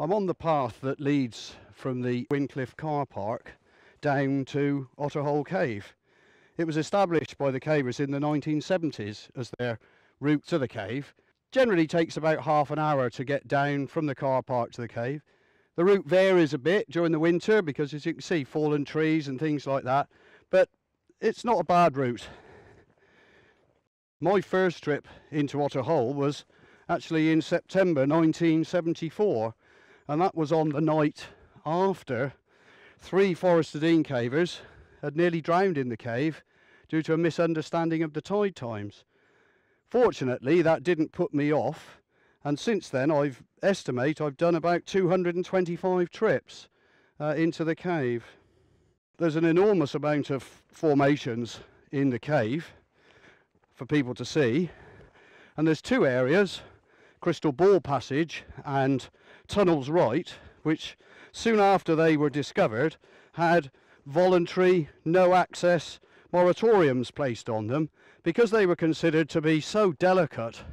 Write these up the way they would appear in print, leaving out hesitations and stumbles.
I'm on the path that leads from the Wincliffe car park down to Otter Hole Cave. It was established by the cavers in the 1970s as their route to the cave. Generally takes about half an hour to get down from the car park to the cave. The route varies a bit during the winter because, as you can see, fallen trees and things like that, but it's not a bad route. My first trip into Otter Hole was actually in September 1974, and that was on the night after 3 Forest of Dean cavers had nearly drowned in the cave due to a misunderstanding of the tide times. Fortunately, that didn't put me off, and since then I've done about 225 trips into the cave. There's an enormous amount of formations in the cave for people to see, and there's 2 areas, Crystal Ball Passage and Tunnels Right, which soon after they were discovered had voluntary no access moratoriums placed on them because they were considered to be so delicate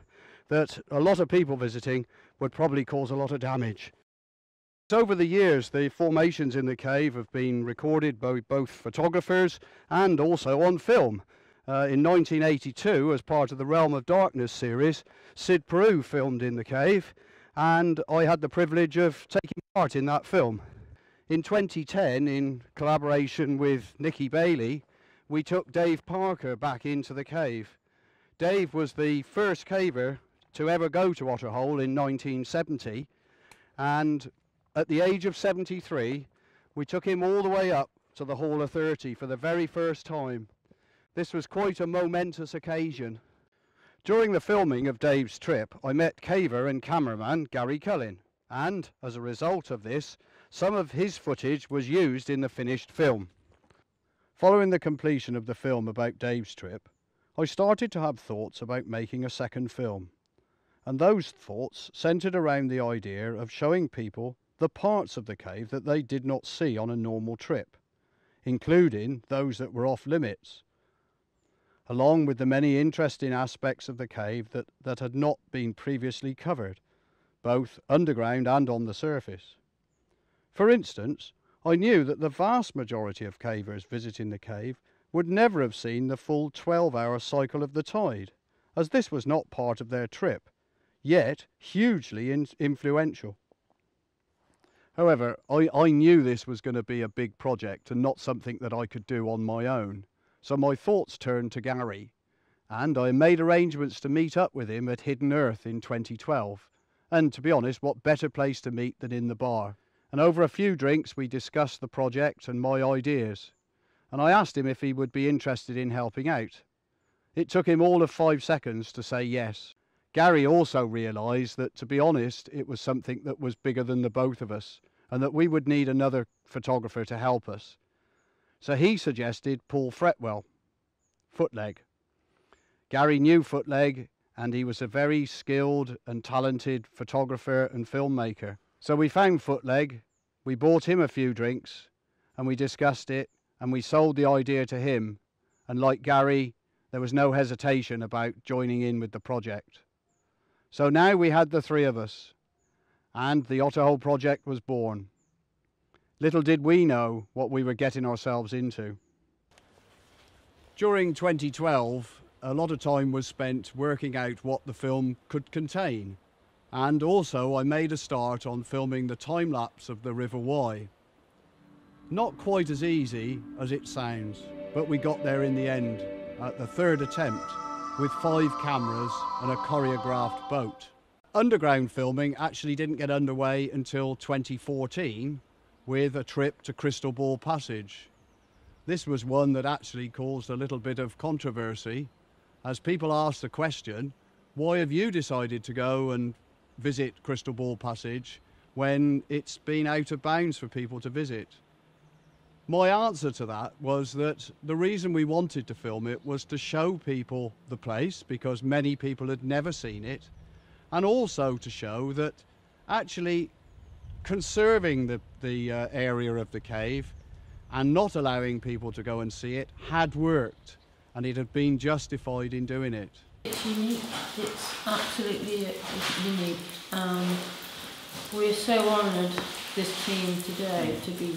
that a lot of people visiting would probably cause a lot of damage. Over the years, the formations in the cave have been recorded by both photographers and also on film. In 1982, as part of the Realm of Darkness series, Sid Peru filmed in the cave, and I had the privilege of taking part in that film. In 2010, in collaboration with Nicky Bayley, we took Dave Parker back into the cave. Dave was the first caver to ever go to Otter Hole in 1970, and at the age of 73, we took him all the way up to the Hall of 30 for the very first time. This was quite a momentous occasion. During the filming of Dave's trip, I met caver and cameraman Gary Cullen, and as a result of this, some of his footage was used in the finished film. Following the completion of the film about Dave's trip, I started to have thoughts about making a second film, and those thoughts centred around the idea of showing people the parts of the cave that they did not see on a normal trip, including those that were off limits, along with the many interesting aspects of the cave that had not been previously covered, both underground and on the surface. For instance, I knew that the vast majority of cavers visiting the cave would never have seen the full 12-hour cycle of the tide, as this was not part of their trip, yet hugely influential. However, I knew this was going to be a big project and not something that I could do on my own. So my thoughts turned to Gary, and I made arrangements to meet up with him at Hidden Earth in 2012. And to be honest, what better place to meet than in the bar? And over a few drinks we discussed the project and my ideas. And I asked him if he would be interested in helping out. It took him all of 5 seconds to say yes. Gary also realised that, to be honest, it was something that was bigger than the both of us, and that we would need another photographer to help us. So he suggested Paul Fretwell, Footleg. Gary knew Footleg, and he was a very skilled and talented photographer and filmmaker. So we found Footleg, we bought him a few drinks, and we discussed it, and we sold the idea to him. And like Gary, there was no hesitation about joining in with the project. So now we had the 3 of us, and the Otter Hole project was born. Little did we know what we were getting ourselves into. During 2012, a lot of time was spent working out what the film could contain. And also I made a start on filming the time-lapse of the River Wye. Not quite as easy as it sounds, but we got there in the end at the 3rd attempt with 5 cameras and a choreographed boat. Underground filming actually didn't get underway until 2014 with a trip to Crystal Ball Passage. This was one that actually caused a little bit of controversy as people asked the question, why have you decided to go and visit Crystal Ball Passage when it's been out of bounds for people to visit? My answer to that was that the reason we wanted to film it was to show people the place because many people had never seen it, and also to show that actually conserving the area of the cave and not allowing people to go and see it had worked, and it had been justified in doing it. It's unique, it's absolutely unique. We're so honoured, this team today, to be,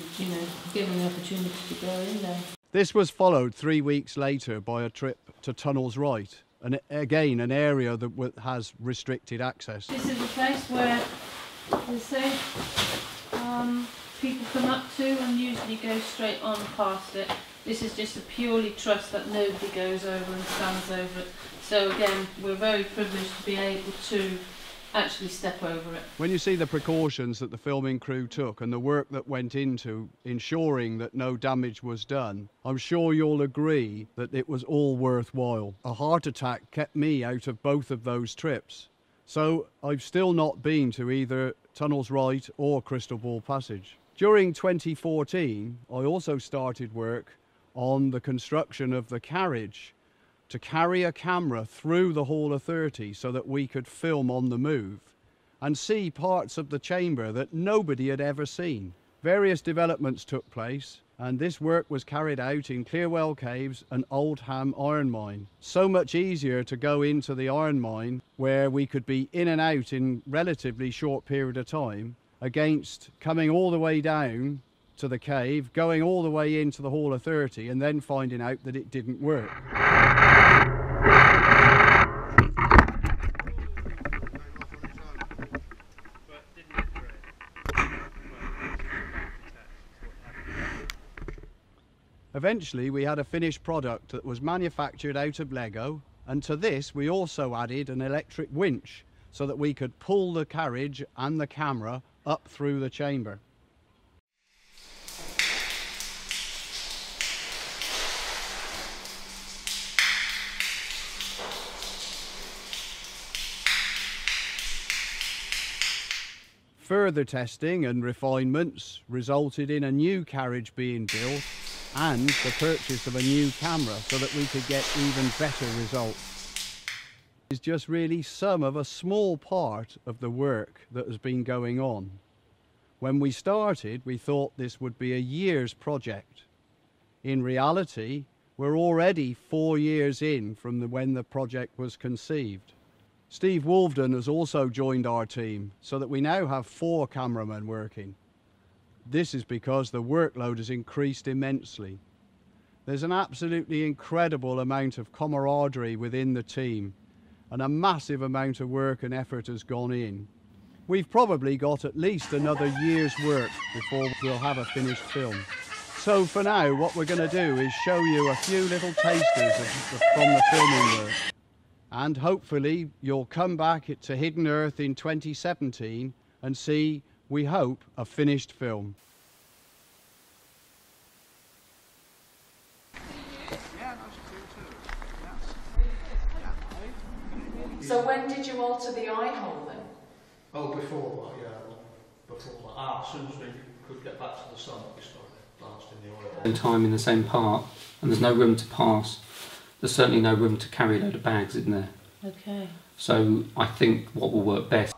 given the opportunity to go in there. This was followed 3 weeks later by a trip to Tunnels Right, and again an area that has restricted access. This is a place where, they say, people come up to and usually go straight on past it. This is just a purely trust that nobody goes over and stands over it. So again, we're very privileged to be able to actually step over it. When you see the precautions that the filming crew took and the work that went into ensuring that no damage was done, I'm sure you'll agree that it was all worthwhile. A heart attack kept me out of both of those trips. So I've still not been to either Tunnels Right or Crystal Ball Passage. During 2014, I also started work on the construction of the carriage to carry a camera through the Hall of 30 so that we could film on the move and see parts of the chamber that nobody had ever seen. Various developments took place, and this work was carried out in Clearwell Caves and Oldham Iron Mine. So much easier to go into the iron mine where we could be in and out in relatively short period of time, against coming all the way down to the cave, going all the way into the Hall of 30 and then finding out that it didn't work. Eventually we had a finished product that was manufactured out of Lego, and to this we also added an electric winch so that we could pull the carriage and the camera up through the chamber. Further testing and refinements resulted in a new carriage being built and the purchase of a new camera so that we could get even better results. It's just really some of a small part of the work that has been going on. When we started, we thought this would be a year's project. In reality, we're already 4 years in from when the project was conceived. Steve Wolfden has also joined our team so that we now have 4 cameramen working. This is because the workload has increased immensely. There's an absolutely incredible amount of camaraderie within the team, and a massive amount of work and effort has gone in. We've probably got at least another year's work before we'll have a finished film. So for now, what we're going to do is show you a few little tasters from the filming work. And hopefully you'll come back to Hidden Earth in 2017 and see, we hope, a finished film. So when did you alter the eye hole then? Oh, before that, yeah. Before that. As soon as we could get back to the sun, we started blasting the oil. Same time in the same part, and there's no room to pass. There's certainly no room to carry a load of bags in there. Okay. So I think what will work best